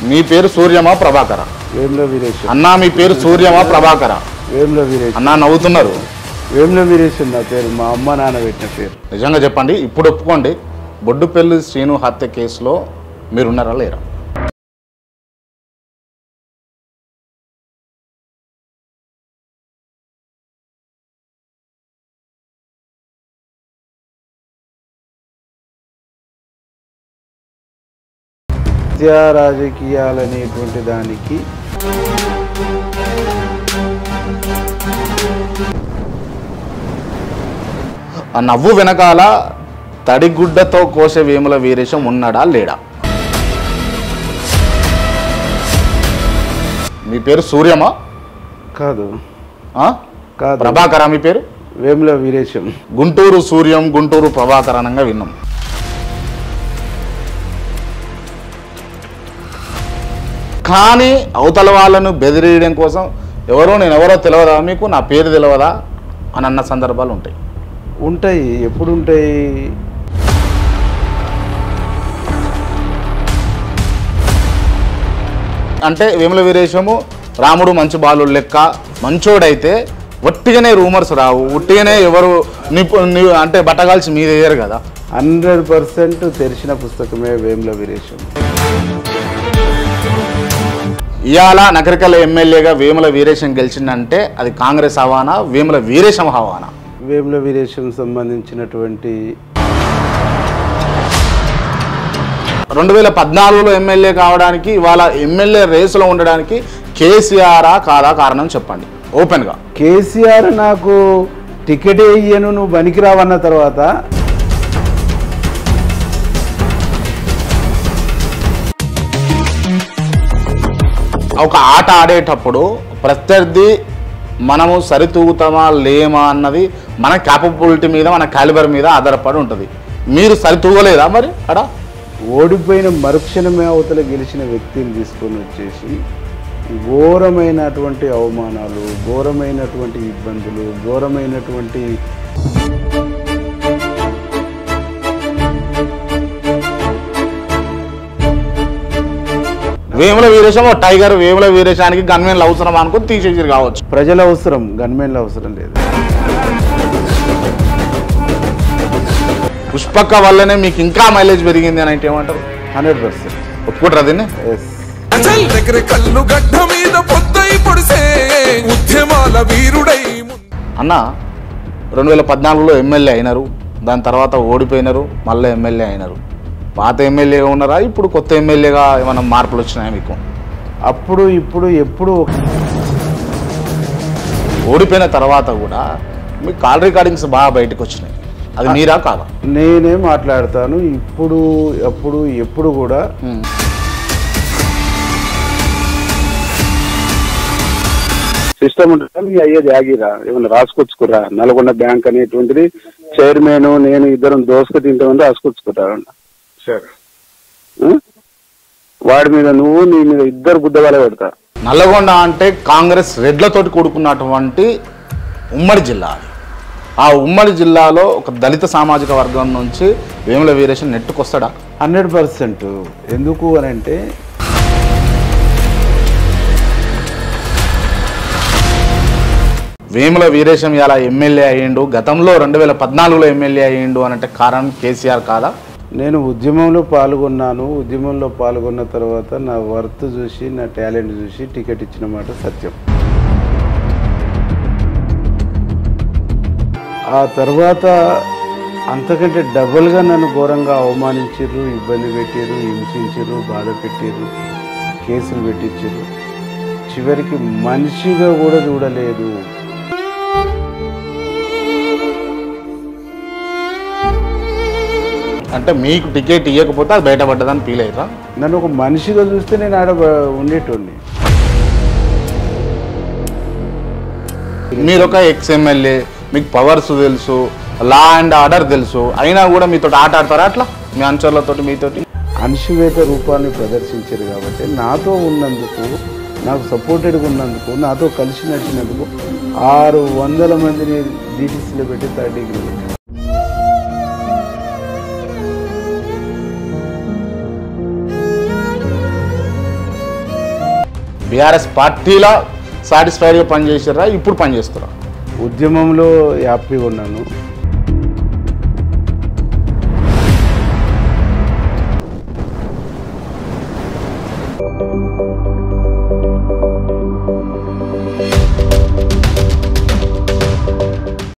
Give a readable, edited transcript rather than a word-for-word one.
మీ పేరు సూర్యమా ప్రభాకర? వేముల వీరేశం. అన్నా మీ పేరు సూర్యమా ప్రభాకర? వేముల వీరేశం. అన్నా నవ్వుతున్నారు. వేముల వీరేశం నా పేరు, మా అమ్మ నాన్న పెట్టిన పేరు. నిజంగా చెప్పండి, ఇప్పుడు ఒప్పుకోండి, బొడ్డుపల్లి శ్రీను హత్య కేసులో మీరున్నారా లేరా? రాజకీయాలనేటువంటి దానికి ఆ నవ్వు వెనకాల తడిగుడ్డతో కోసే వేముల వీరేశం ఉన్నాడా లేడా? మీ పేరు సూర్యమా? కాదు. కాదు. ప్రభాకరా మీ పేరు? వేముల వీరేశం. గుంటూరు సూర్యం, గుంటూరు ప్రభాకర్ అనంగా విన్నాం. కానీ అవతల వాళ్ళను బెదిరియడం కోసం నేను ఎవరో తెలియదా మీకు, నా పేరు తెలియదా అని అన్న సందర్భాలు ఉంటాయి. ఉంటాయి. ఎప్పుడు ఉంటాయి? అంటే వేముల వీరేశము రాముడు మంచి బాలు లెక్క మంచోడైతే ఒట్టిగానే రూమర్స్ రావు, ఒట్టిగానే ఎవరు అంటే బట్టగాల్సి మీద వేయరు కదా. 100% తెరిచిన పుస్తకమే వేముల వీరేశం. ఇవాళ నగరికల్ ఎమ్మెల్యేగా వేముల వీరేశం గెలిచిందంటే అది కాంగ్రెస్ హవానా, వేముల వీరేశం హవానా? వేముల వీరేశం సంబంధించినటువంటి 2014లో ఎమ్మెల్యే కావడానికి, ఇవాళ ఎమ్మెల్యే రేసులో ఉండడానికి కేసీఆర్ కాదా కారణం చెప్పండి ఓపెన్గా. కేసీఆర్ నాకు టికెట్ ఇయ్యను, నువ్వు పనికిరావన్న తర్వాత ఒక ఆట ఆడేటప్పుడు ప్రత్యర్థి మనము సరితూగుతామా లేమా అన్నది మన క్యాపబిలిటీ మీద, మన క్యాలిబర్ మీద ఆధారపడి ఉంటుంది. మీరు సరితూగలేదా మరి? అక్కడ ఓడిపోయిన మరుక్షణమే అవతల గెలిచిన వ్యక్తిని తీసుకొని వచ్చేసి ఘోరమైనటువంటి అవమానాలు, ఘోరమైనటువంటి ఇబ్బందులు, ఘోరమైనటువంటి వేముల వీరేశం టైగర్, వేముల వీరేశానికి గన్మెన్లు అవసరం అనుకుని తీసేసారు కావచ్చు. ప్రజల అవసరం, గన్మెన్ల అవసరం లేదు. పుష్పక్క వల్లనే మీకు ఇంకా మైలేజ్ పెరిగింది అని అంటే ఏమంటారు? 100% ఒప్పుకుంటారా దీన్ని? అన్న 2014లో ఎమ్మెల్యే అయినారు, దాని తర్వాత ఓడిపోయినారు, మళ్ళీ ఎమ్మెల్యే అయినారు. పాత ఎమ్మెల్యేగా ఉన్నారా, ఇప్పుడు కొత్త ఎమ్మెల్యేగా ఏమైనా మార్పులు వచ్చినాయా మీకు? అప్పుడు ఇప్పుడు ఎప్పుడు ఓడిపోయిన తర్వాత కూడా మీకు కాల్ రికార్డింగ్స్ బాగా బయటకు వచ్చినాయి, అది మీరా కాదా? నేనే మాట్లాడతాను. ఇప్పుడు అప్పుడు ఎప్పుడు కూడా సిస్టమ్ ఉంటుంది. అయ్యేది ఆగిరా, ఏమన్నా రాసుకొచ్చుకురా. నల్గొండ బ్యాంక్ అనేటువంటిది చైర్మన్ నేను ఇద్దరం దోసుకు తింటామని రాసుకొచ్చుకుంటారు. వాడి మీద నువ్వు, నీ మీద ఇద్దరు గుద్దగాలే పెడతా. నల్లగొండ అంటే కాంగ్రెస్ రెడ్లతోటి కూడుకున్నటువంటి ఉమ్మడి జిల్లా. ఆ ఉమ్మడి జిల్లాలో ఒక దళిత సామాజిక వర్గం నుంచి వేముల వీరేశం నెట్టుకొస్తాడా? 100%. ఎందుకు అని అంటే వేముల వీరేశం ఇలా ఎమ్మెల్యే అయ్యిండు, గతంలో 2014లో ఎమ్మెల్యే అయ్యిండు అనంటే కారణం కేసీఆర్ కాదా? నేను ఉద్యమంలో పాల్గొన్నాను. ఉద్యమంలో పాల్గొన్న తర్వాత నా వర్త్ చూసి, నా టాలెంట్ చూసి టికెట్ ఇచ్చిన మాట సత్యం. ఆ తర్వాత అంతకంటే డబుల్గా నన్ను ఘోరంగా అవమానించారు, ఇబ్బంది పెట్టారు, హింసించారు, బాధ పెట్టారు, కేసులు పెట్టించారు. చివరికి మనిషిగా కూడా చూడలేదు. అంటే మీకు టికెట్ ఇవ్వకపోతే అది బయటపడ్డదని ఫీల్ అయ్యారా? నన్ను ఒక మనిషిగా చూస్తే నేను ఆడ ఉండేటోడిని. మీరు ఒక ఎక్స్ ఎమ్మెల్యే, మీకు పవర్స్ తెలుసు, లా అండ్ ఆర్డర్ తెలుసు, అయినా కూడా మీతో ఆట ఆడతారా అట్లా మీ అనుచరులతోటి మీతోటి? అణచివేత రూపాన్ని ప్రదర్శించారు కాబట్టి నాతో ఉన్నందుకు, నాకు సపోర్టెడ్గా ఉన్నందుకు, నాతో కలిసి నడిచినందుకు 600 మందిని డీటీసీలో పెట్టి 3rd డిగ్రీ. బీఆర్ఎస్ పార్టీలో సాటిస్ఫైడ్గా పనిచేసారా, ఇప్పుడు పనిచేస్తారా? ఉద్యమంలో హ్యాపీగా ఉన్నాను.